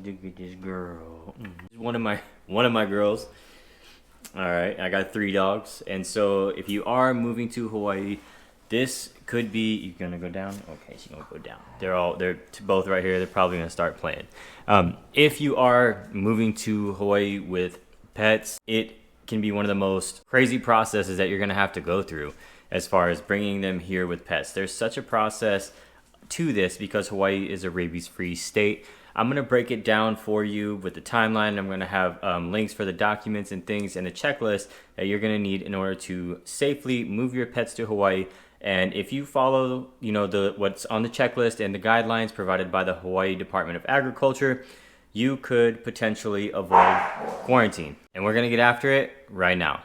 look at this girl. One of my girls. All right, I got 3 dogs, and so if you are moving to Hawaii, this could be. You're gonna go down. Okay, she's gonna go down. They're both right here. They're probably gonna start playing. If you are moving to Hawaii with pets, it can be one of the most crazy processes that you're gonna have to go through as far as bringing them here with pets. There's such a process to this because Hawaii is a rabies-free state. I'm going to break it down for you with the timeline. I'm going to have links for the documents and things and a checklist that you're going to need in order to safely move your pets to Hawaii. And if you follow, what's on the checklist and the guidelines provided by the Hawaii Department of Agriculture, you could potentially avoid quarantine. And we're going to get after it right now.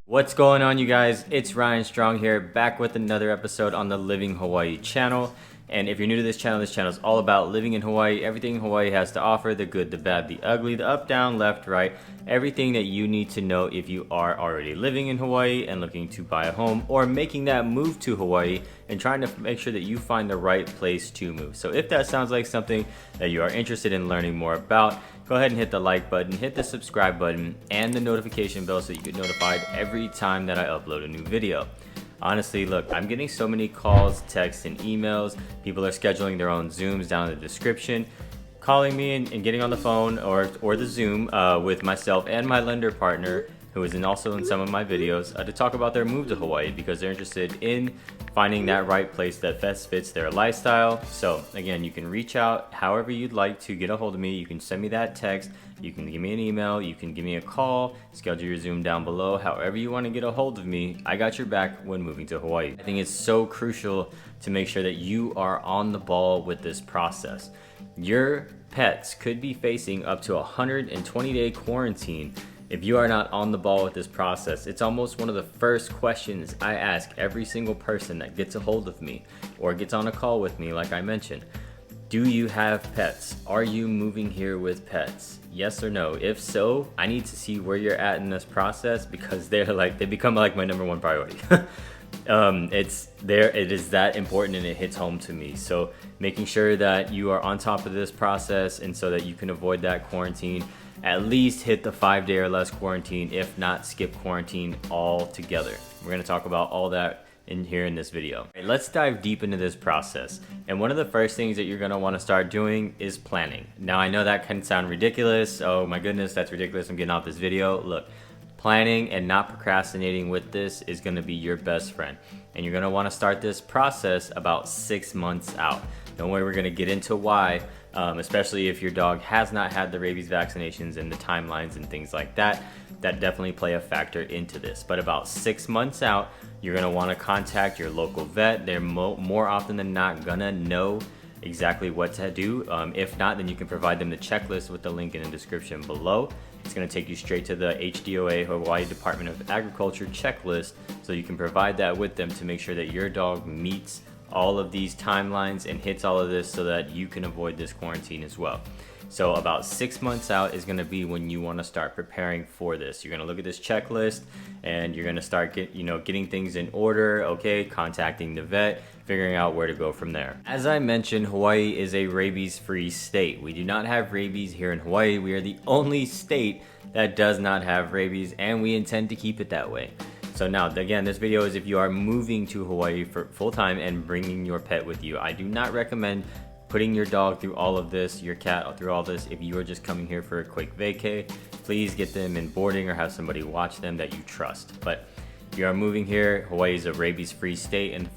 What's going on, you guys? It's Ryan Strong here, back with another episode on the Living Hawaii channel. And if you're new to this channel is all about living in Hawaii, everything Hawaii has to offer, the good, the bad, the ugly, the up, down, left, right, everything that you need to know if you are already living in Hawaii and looking to buy a home or making that move to Hawaii and trying to make sure that you find the right place to move. So if that sounds like something that you are interested in learning more about, go ahead and hit the like button, hit the subscribe button, and the notification bell so you get notified every time that I upload a new video. Honestly, look, I'm getting so many calls, texts, and emails. People are scheduling their own Zooms down in the description, calling me and getting on the phone or the Zoom with myself and my lender partner, who is also in some of my videos, to talk about their move to Hawaii because they're interested in finding that right place that best fits their lifestyle. So again, you can reach out however you'd like to get a hold of me. You can send me that text, you can give me an email, you can give me a call, schedule your Zoom down below. However you want to get a hold of me, I got your back when moving to Hawaii. I think it's so crucial to make sure that you are on the ball with this process. Your pets could be facing up to a 120-day quarantine if you are not on the ball with this process. It's almost one of the first questions I ask every single person that gets a hold of me or gets on a call with me, like I mentioned. Do you have pets? Are you moving here with pets? Yes or no? If so, I need to see where you're at in this process because they become like my number one priority. It is that important and it hits home to me. So making sure that you are on top of this process and so that you can avoid that quarantine, at least hit the 5-day or less quarantine, if not skip quarantine altogether. We're going to talk about all that in this video. All right, let's dive deep into this process. And one of the first things that you're going to want to start doing is planning. Now, I know that can sound ridiculous. Oh my goodness, that's ridiculous. I'm getting off this video. Look, planning and not procrastinating with this is going to be your best friend. And you're going to want to start this process about 6 months out. Don't worry, we're going to get into why, especially if your dog has not had the rabies vaccinations and the timelines and things like that. That definitely play a factor into this. But about 6 months out, you're going to want to contact your local vet. They're more often than not going to know exactly what to do. If not, then you can provide them the checklist with the link in the description below. It's going to take you straight to the HDOA, Hawaii Department of Agriculture checklist, so you can provide that with them to make sure that your dog meets all of these timelines and hits all of this so that you can avoid this quarantine as well. So about 6 months out is going to be when you want to start preparing for this. You're going to look at this checklist and you're going to start getting things in order, okay, contacting the vet, figuring out where to go from there. As I mentioned, Hawaii is a rabies-free state. We do not have rabies here in Hawaii. We are the only state that does not have rabies, and we intend to keep it that way. So now, again, this video is if you are moving to Hawaii for full-time and bringing your pet with you. I do not recommend putting your dog through all of this, your cat through all this. If you are just coming here for a quick vacay, please get them in boarding or have somebody watch them that you trust. But if you are moving here, Hawaii is a rabies-free state, and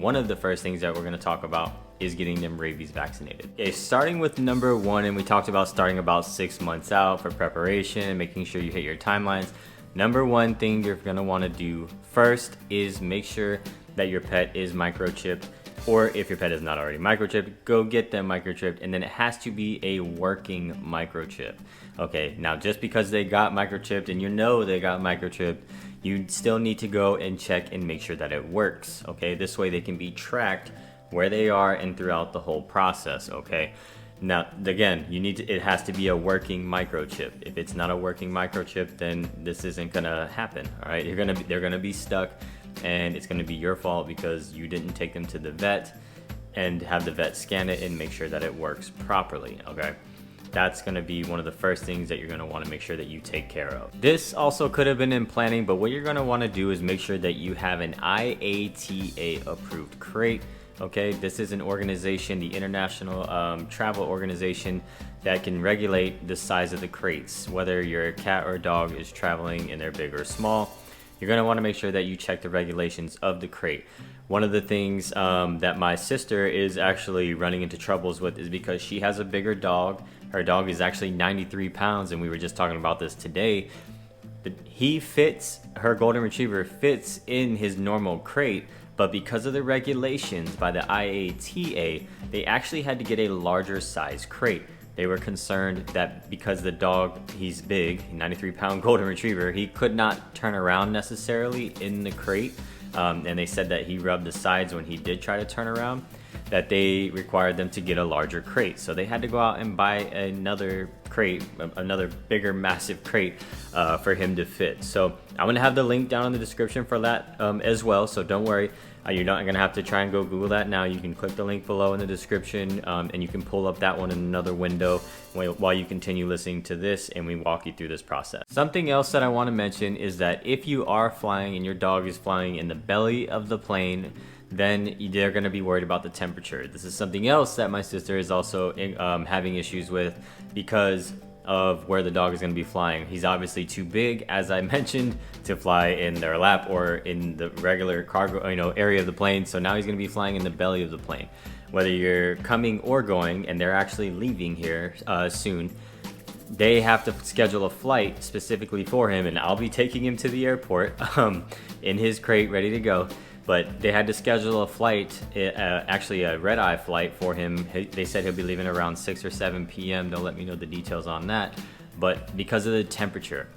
one of the first things that we're going to talk about is getting them rabies vaccinated. Okay, starting with number 1, and we talked about starting about 6 months out for preparation and making sure you hit your timelines. Number 1 thing you're going to want to do first is make sure that your pet is microchipped, or if your pet is not already microchipped, go get them microchipped, and then it has to be a working microchip. Okay, now just because they got microchipped and you know they got microchipped, you still need to go and check and make sure that it works. Okay, this way they can be tracked where they are and throughout the whole process. Okay, Now, again, it has to be a working microchip. If it's not a working microchip, then this isn't gonna happen. All right, they're gonna be stuck, and it's gonna be your fault because you didn't take them to the vet and have the vet scan it and make sure that it works properly. Okay, that's gonna be one of the first things that you're gonna want to make sure that you take care of. This also could have been in planning, but what you're gonna want to do is make sure that you have an IATA approved crate. Okay, this is an organization, the International Travel Organization, that can regulate the size of the crates, whether your cat or dog is traveling and they're big or small. You're going to want to make sure that you check the regulations of the crate. One of the things that my sister is actually running into troubles with is because she has a bigger dog. Her dog is actually 93 pounds, and we were just talking about this today. But her golden retriever fits in his normal crate, but because of the regulations by the IATA, they actually had to get a larger size crate. They were concerned that because the dog, he's big, 93-pound golden retriever, he could not turn around necessarily in the crate. And they said that he rubbed the sides when he did try to turn around, that they required them to get a larger crate. So they had to go out and buy another crate, another bigger, massive crate for him to fit. So I'm gonna have the link down in the description for that as well. So don't worry, you're not gonna have to try and go Google that now. You can click the link below in the description and you can pull up that one in another window while you continue listening to this and we walk you through this process. Something else that I wanna mention is that if you are flying and your dog is flying in the belly of the plane, then they're going to be worried about the temperature. This is something else that my sister is also having issues with because of where the dog is going to be flying. He's obviously too big, as I mentioned, to fly in their lap or in the regular cargo, area of the plane. So now he's going to be flying in the belly of the plane. Whether you're coming or going, and they're actually leaving here soon, they have to schedule a flight specifically for him, and I'll be taking him to the airport in his crate, ready to go. But they had to schedule a flight, actually a red-eye flight for him. They said he'll be leaving around 6 or 7 p.m. They'll let me know the details on that. But because of the temperature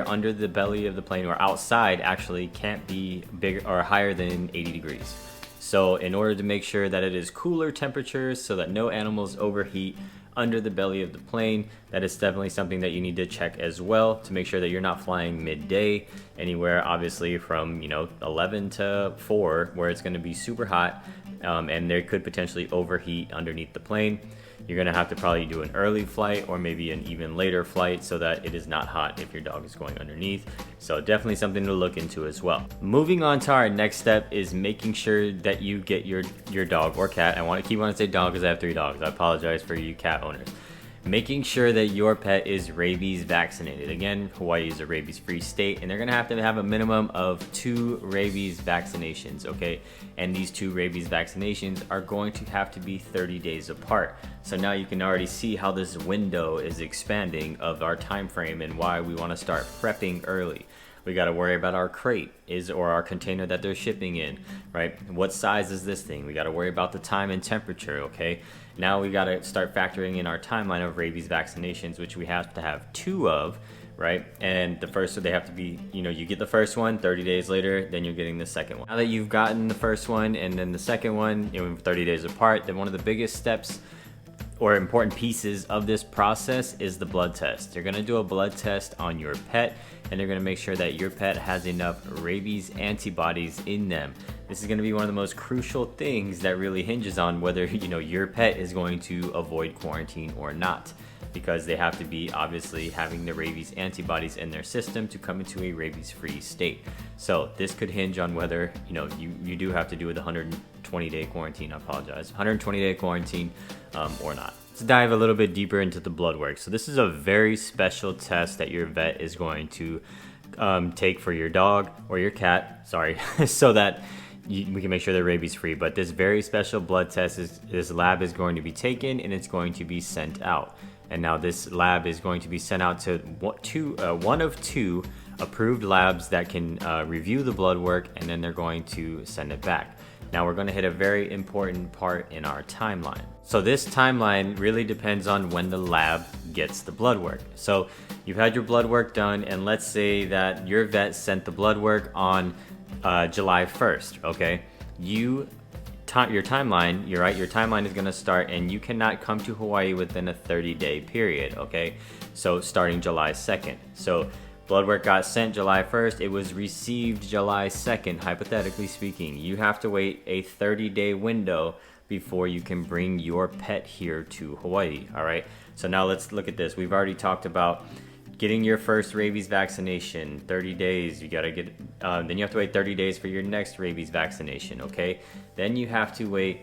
under the belly of the plane or outside actually can't be bigger or higher than 80 degrees. So in order to make sure that it is cooler temperatures so that no animals overheat under the belly of the plane, that is definitely something that you need to check as well to make sure that you're not flying midday anywhere, obviously from 11 to 4 where it's going to be super hot and they could potentially overheat underneath the plane. You're going to have to probably do an early flight or maybe an even later flight so that it is not hot if your dog is going underneath. So definitely something to look into as well. Moving on to our next step is making sure that you get your dog or cat. I want to keep on to say dog because I have 3 dogs. I apologize for you cat owners. Making sure that your pet is rabies vaccinated. Again, Hawaii is a rabies-free state, and they're gonna have to have a minimum of 2 rabies vaccinations, okay? And these 2 rabies vaccinations are going to have to be 30 days apart. So now you can already see how this window is expanding of our time frame and why we wanna start prepping early. We got to worry about our crate or our container that they're shipping in, right? What size is this thing? We got to worry about the time and temperature, okay? Now we got to start factoring in our timeline of rabies vaccinations, which we have to have 2 of, right? And the first, so they have to be, you get the first one, 30 days later, then you're getting the second one. Now that you've gotten the first one and then the second one, 30 days apart, then one of the biggest steps or important pieces of this process is the blood test. You're gonna do a blood test on your pet and you're gonna make sure that your pet has enough rabies antibodies in them. This is gonna be one of the most crucial things that really hinges on whether your pet is going to avoid quarantine or not, because they have to be obviously having the rabies antibodies in their system to come into a rabies-free state. So this could hinge on whether you do have to do with 120-day quarantine. I apologize, 120-day quarantine or not. Let's dive a little bit deeper into the blood work. So this is a very special test that your vet is going to take for your dog or your cat, sorry, so that we can make sure they're rabies free. But this very special blood test, this lab is going to be taken and it's going to be sent out. And now this lab is going to be sent out to one of 2 approved labs that can review the blood work, and then they're going to send it back. Now we're going to hit a very important part in our timeline. So this timeline really depends on when the lab gets the blood work. So you've had your blood work done, and let's say that your vet sent the blood work on July 1st, okay? You timeline, you're right, your timeline is going to start, and you cannot come to Hawaii within a 30-day period, okay? So starting July 2nd. So blood work got sent July 1st, it was received July 2nd, hypothetically speaking. You have to wait a 30-day window before you can bring your pet here to Hawaii, all right? So now let's look at this. We've already talked about getting your first rabies vaccination, 30 days. You gotta get, then you have to wait 30 days for your next rabies vaccination, okay? Then you have to wait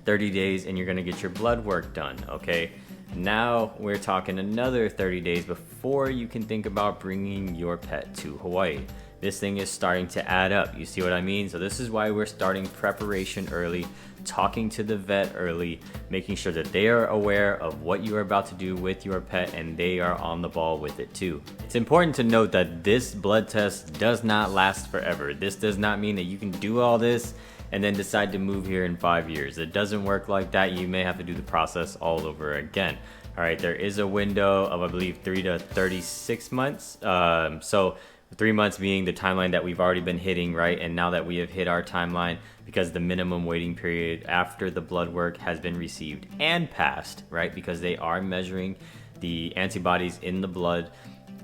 30 days and you're gonna get your blood work done, okay? Now we're talking another 30 days before you can think about bringing your pet to Hawaii. This thing is starting to add up. You see what I mean? So this is why we're starting preparation early, talking to the vet early, making sure that they are aware of what you are about to do with your pet and they are on the ball with it too. It's important to note that this blood test does not last forever. This does not mean that you can do all this and then decide to move here in 5 years. It doesn't work like that. You may have to do the process all over again. All right, there is a window of, I believe, 3 to 36 months. So 3 months being the timeline that we've already been hitting, right? And now that we have hit our timeline, because the minimum waiting period after the blood work has been received and passed, right? Because they are measuring the antibodies in the blood.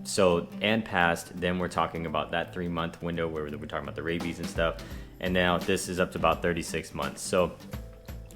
So, and passed, then we're talking about that 3-month window where we're talking about the rabies and stuff. And now this is up to about 36 months. So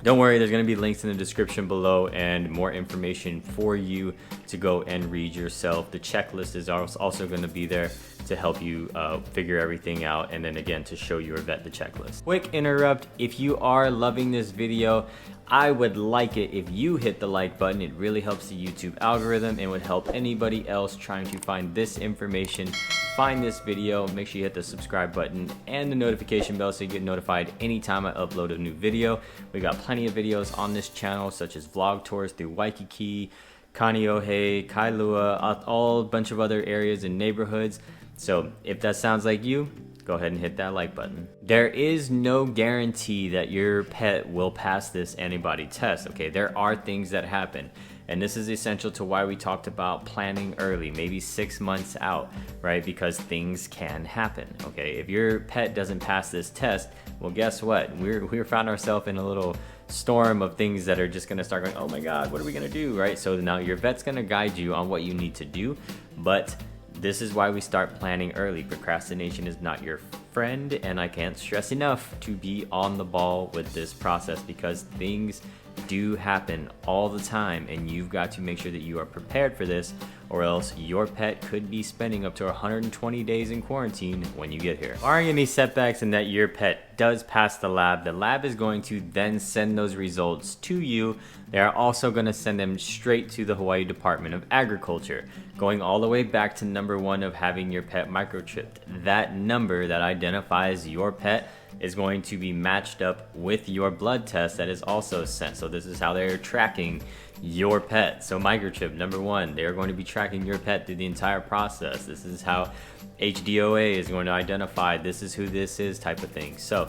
don't worry, there's gonna be links in the description below and more information for you to go and read yourself. The checklist is also gonna be there to help you figure everything out, and then again to show your vet the checklist. Quick interrupt, if you are loving this video, I would like it if you hit the like button. It really helps the YouTube algorithm and would help anybody else trying to find this information, find this video. Make sure you hit the subscribe button and the notification bell so you get notified anytime I upload a new video. We got plenty of videos on this channel, such as vlog tours through Waikiki, Kaneohe, Kailua, all a bunch of other areas and neighborhoods. So if that sounds like you, go ahead and hit that like button. There is no guarantee that your pet will pass this antibody test, okay? There are things that happen. And this is essential to why we talked about planning early, maybe 6 months out, right? Because things can happen, okay? If your pet doesn't pass this test, well, guess what? We found ourselves in a little storm of things that are just gonna start going, oh my God, what are we gonna do, right? So now your vet's gonna guide you on what you need to do, but this is why we start planning early. Procrastination is not your friend, and I can't stress enough to be on the ball with this process because things do happen all the time, and you've got to make sure that you are prepared for this, or else your pet could be spending up to 120 days in quarantine when you get here. Barring any setbacks and that your pet does pass the lab is going to then send those results to you. They are also going to send them straight to the Hawaii Department of Agriculture, going all the way back to number 1 of having your pet microchipped. That number that identifies your pet is going to be matched up with your blood test that is also sent. So this is how they're tracking your pet. So microchip, number 1, they're going to be tracking your pet through the entire process. This is how HDOA is going to identify this is who this is type of thing. So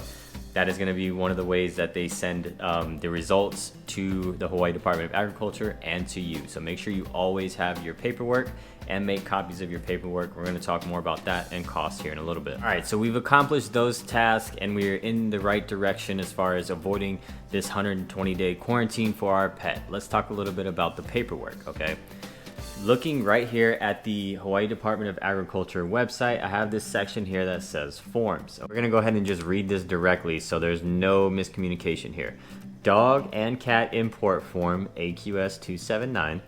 that is going to be one of the ways that they send the results to the Hawaii Department of Agriculture and to you. So make sure you always have your paperwork and make copies of your paperwork. We're going to talk more about that and cost here in a little bit. All right, so we've accomplished those tasks and we're in the right direction as far as avoiding this 120-day quarantine for our pet. Let's talk a little bit about the paperwork, okay? Looking right here at the Hawaii Department of Agriculture website, I have this section here that says forms. We're gonna go ahead and just read this directly so there's no miscommunication here. Dog and cat import form AQS 279,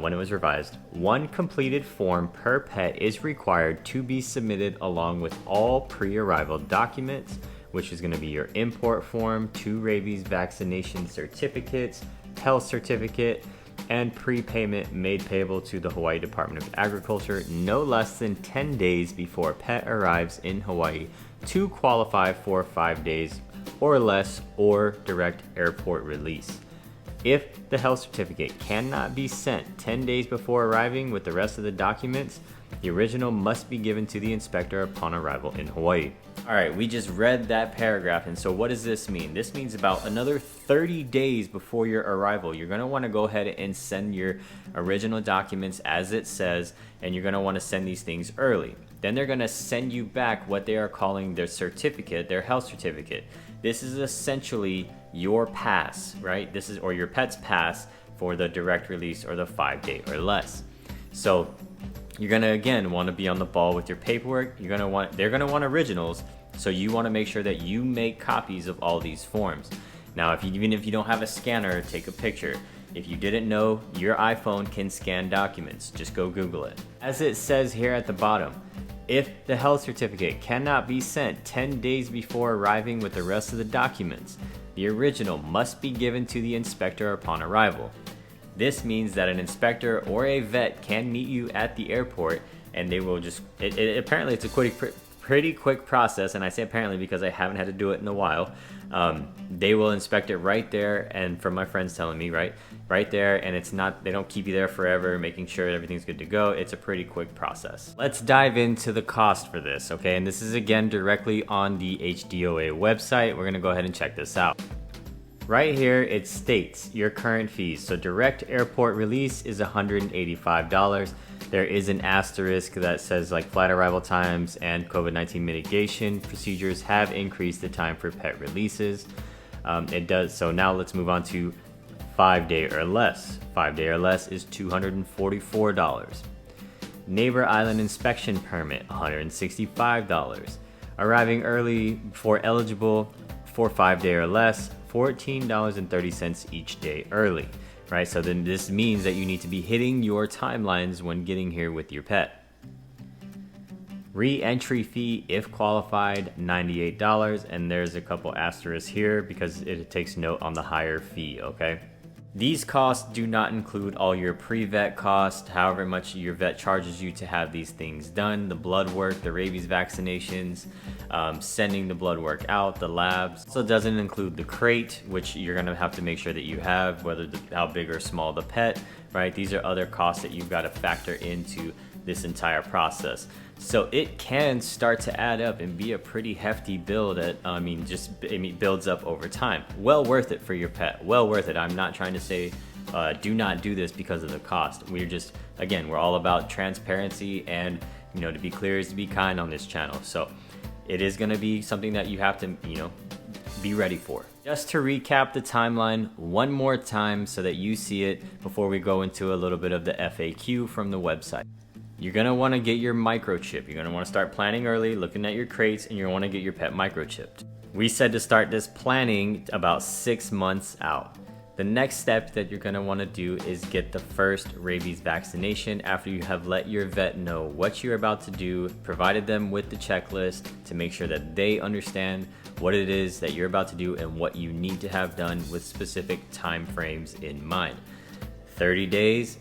when it was revised, 1 completed form per pet is required to be submitted along with all pre-arrival documents, which is gonna be your import form, 2 rabies vaccination certificates, health certificate, and prepayment made payable to the Hawaii Department of Agriculture no less than 10 days before pet arrives in Hawaii to qualify for 5 days or less or direct airport release. If the health certificate cannot be sent 10 days before arriving with the rest of the documents, the original must be given to the inspector upon arrival in Hawaii. All right, we just read that paragraph, and so what does this mean? This means about another 30 days before your arrival, you're gonna wanna go ahead and send your original documents as it says, and you're gonna wanna send these things early. Then they're gonna send you back what they are calling their certificate, their health certificate. This is essentially your pass, right? This is, or your pet's pass for the direct release or the 5-day or less. So you're gonna again want to be on the ball with your paperwork. They're gonna want originals, so you want to make sure that you make copies of all these forms. Now, even if you don't have a scanner, take a picture. If you didn't know, your iPhone can scan documents. Just go Google it. As it says here at the bottom, if the health certificate cannot be sent 10 days before arriving with the rest of the documents, the original must be given to the inspector upon arrival. This means that an inspector or a vet can meet you at the airport, and they will just, apparently it's a pretty quick process, and I say apparently because I haven't had to do it in a while. They will inspect it right there, and from my friends telling me, right there, and they don't keep you there forever, making sure everything's good to go. It's a pretty quick process. Let's dive into the cost for this, okay? And this is again directly on the HDOA website. We're gonna go ahead and check this out. Right here, it states your current fees. So direct airport release is $185. There is an asterisk that says like flight arrival times and COVID-19 mitigation procedures have increased the time for pet releases. It does. So now let's move on to 5-day or less. 5-day or less is $244. Neighbor Island inspection permit, $165. Arriving early for eligible for 5-day or less, $14.30 each day early, right? So then this means that you need to be hitting your timelines when getting here with your pet. Re-entry fee, if qualified, $98, and there's a couple asterisks here because it takes note on the higher fee, okay? These costs do not include all your pre-vet costs, however much your vet charges you to have these things done, the blood work, the rabies vaccinations, sending the blood work out, the labs. So it doesn't include the crate, which you're gonna have to make sure that you have, how big or small the pet, right? These are other costs that you've got to factor into this entire process. So it can start to add up and be a pretty hefty bill that, builds up over time. Well worth it for your pet, well worth it. I'm not trying to say do not do this because of the cost. We're all about transparency, and to be clear is to be kind on this channel. So it is gonna be something that you have to, be ready for. Just to recap the timeline one more time so that you see it before we go into a little bit of the FAQ from the website. You're gonna wanna get your microchip. You're gonna wanna start planning early, looking at your crates, and you're gonna wanna get your pet microchipped. We said to start this planning about 6 months out. The next step that you're gonna wanna do is get the first rabies vaccination after you have let your vet know what you're about to do, provided them with the checklist to make sure that they understand what it is that you're about to do and what you need to have done with specific time frames in mind. 30 days,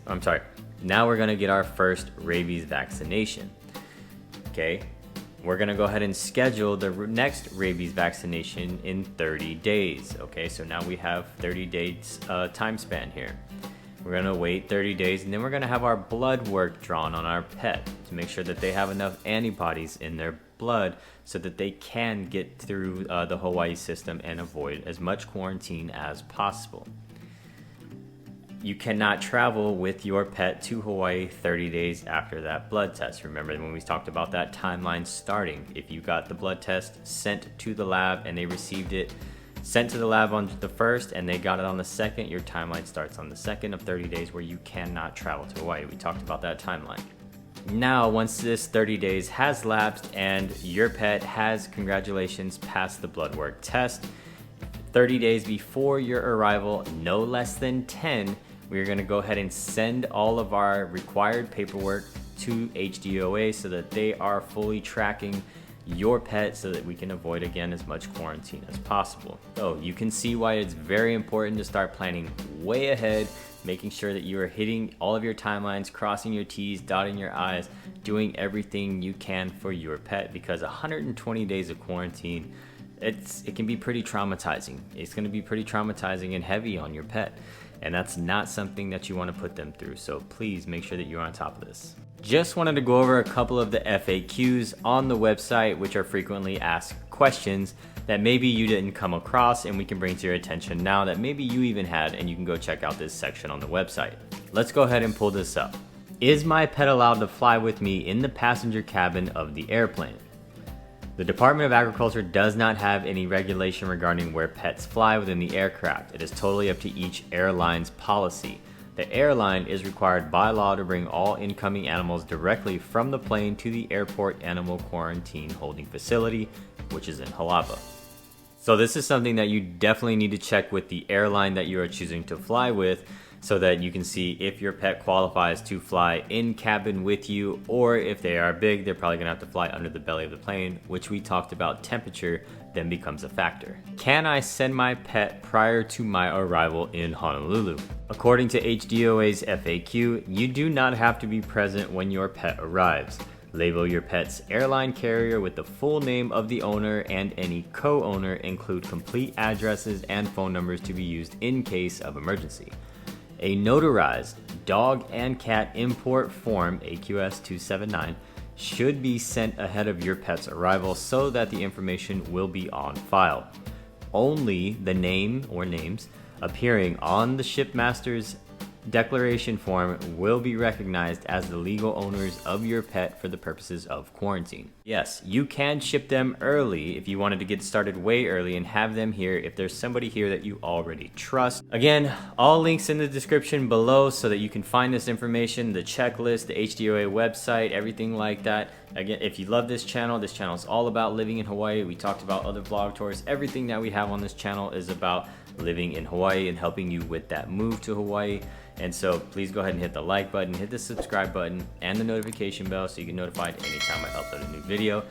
now we're gonna get our first rabies vaccination, okay? We're gonna go ahead and schedule the next rabies vaccination in 30 days, okay? So now we have 30 days time span here. We're gonna wait 30 days, and then we're gonna have our blood work drawn on our pet to make sure that they have enough antibodies in their blood so that they can get through the Hawaii system and avoid as much quarantine as possible. You cannot travel with your pet to Hawaii 30 days after that blood test. Remember when we talked about that timeline starting. If you got the blood test sent to the lab and they received it sent to the lab on the 1st and they got it on the 2nd, your timeline starts on the 2nd of 30 days where you cannot travel to Hawaii. We talked about that timeline. Now, once this 30 days has lapsed and your pet has, congratulations, passed the blood work test, 30 days before your arrival, no less than 10, we're gonna go ahead and send all of our required paperwork to HDOA so that they are fully tracking your pet so that we can avoid, again, as much quarantine as possible. So you can see why it's very important to start planning way ahead, making sure that you are hitting all of your timelines, crossing your T's, dotting your I's, doing everything you can for your pet, because 120 days of quarantine, it can be pretty traumatizing. It's gonna be pretty traumatizing and heavy on your pet. And that's not something that you want to put them through. So please make sure that you're on top of this. Just wanted to go over a couple of the FAQs on the website, which are frequently asked questions that maybe you didn't come across and we can bring to your attention now that maybe you even had, and you can go check out this section on the website. Let's go ahead and pull this up. Is my pet allowed to fly with me in the passenger cabin of the airplane? The Department of Agriculture does not have any regulation regarding where pets fly within the aircraft. It is totally up to each airline's policy. The airline is required by law to bring all incoming animals directly from the plane to the airport animal quarantine holding facility, which is in Halaba. So this is something that you definitely need to check with the airline that you are choosing to fly with, so that you can see if your pet qualifies to fly in cabin with you, or if they are big, they're probably gonna have to fly under the belly of the plane, which we talked about. Temperature then becomes a factor. Can I send my pet prior to my arrival in Honolulu? According to HDOA's FAQ, you do not have to be present when your pet arrives. Label your pet's airline carrier with the full name of the owner and any co-owner. Include complete addresses and phone numbers to be used in case of emergency. A notarized dog and cat import form, AQS 279, should be sent ahead of your pet's arrival so that the information will be on file. Only the name or names appearing on the shipmaster's declaration form will be recognized as the legal owners of your pet for the purposes of quarantine. Yes, you can ship them early if you wanted to get started way early and have them here if there's somebody here that you already trust. Again, all links in the description below so that you can find this information, the checklist, the HDOA website, everything like that. Again, if you love this channel is all about living in Hawaii. We talked about other vlog tours. Everything that we have on this channel is about living in Hawaii and helping you with that move to Hawaii. And so please go ahead and hit the like button, hit the subscribe button, and the notification bell so you get notified anytime I upload a new video.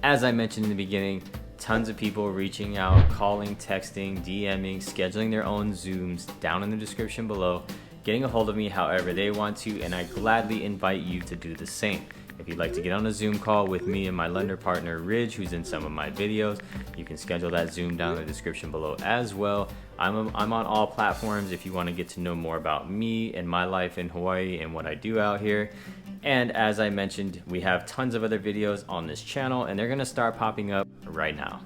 As I mentioned in the beginning, tons of people reaching out, calling, texting, DMing, scheduling their own Zooms down in the description below, getting a hold of me however they want to, and I gladly invite you to do the same. If you'd like to get on a Zoom call with me and my lender partner Ridge, who's in some of my videos, you can schedule that Zoom down in the description below as well. I'm on all platforms if you want to get to know more about me and my life in Hawaii and what I do out here. And as I mentioned, we have tons of other videos on this channel and they're going to start popping up right now.